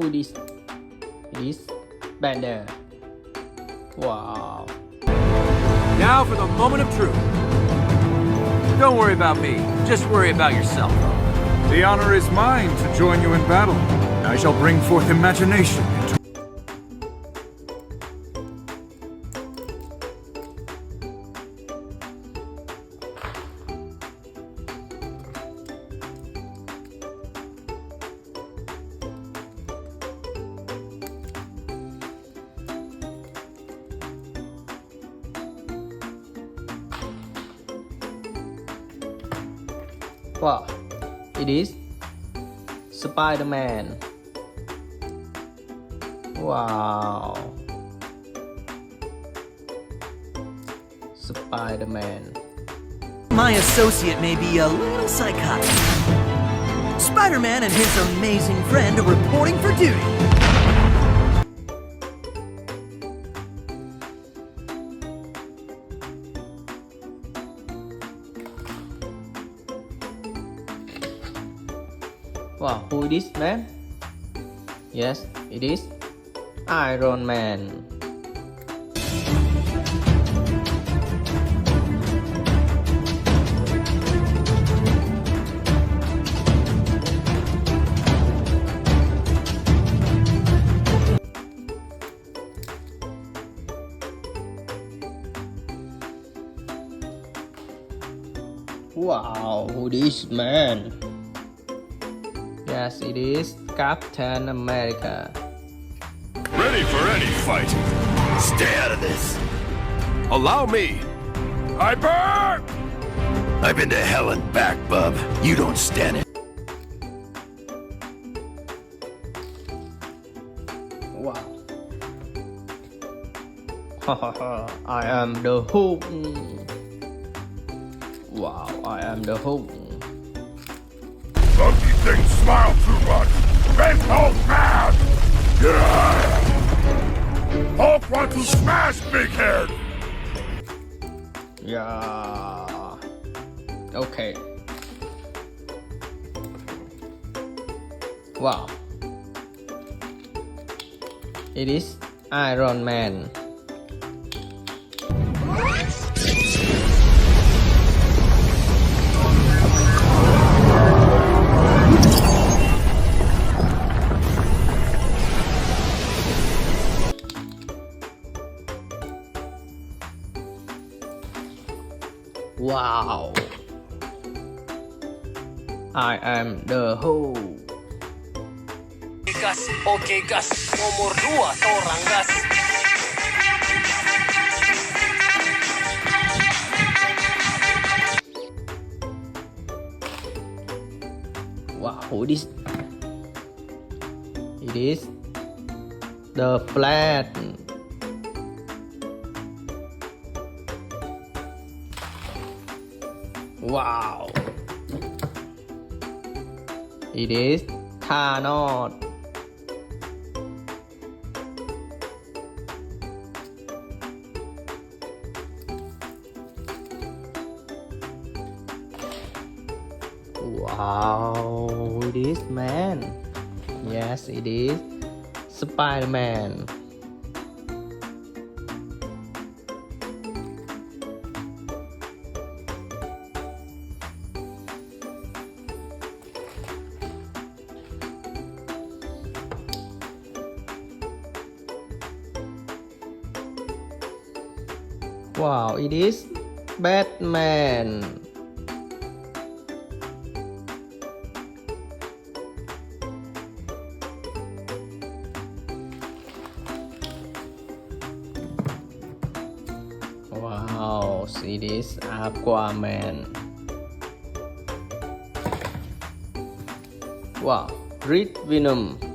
who this? It is Bender. Wow. Now for the moment of truth. Don't worry about me. Just worry about yourself. The honor is mine to join you in battle. I shall bring forth imagination into... Wow. It is Spiderman. Wow. Spiderman. My associate may be a little psychotic. Spider-Man and his amazing friend are reporting for duty. Wow, who is this man? Yes, it is Iron Man. Wow, who this man? Yes, it is Captain America. Ready for any fight. Stay out of this. Allow me. I burn! I've been to hell and back, bub. You don't stand it. Wow. I am the Hulk. Wow, I am the Hulk. Monkey things smile too much. Make Hulk mad! Yeah! Hulk wants to smash Big Head! Yeah. Okay. Wow. It is Iron Man. Wow. I am the Hulk. Gas, oke gas, nomor 2 orang gas. Wow, who this? It is the Flash. Wow. It is Thanos. Wow, it is man. Yes, it is Spider-Man. Wow, it is Batman. Wow, it is Aquaman. Wow, Red Venom.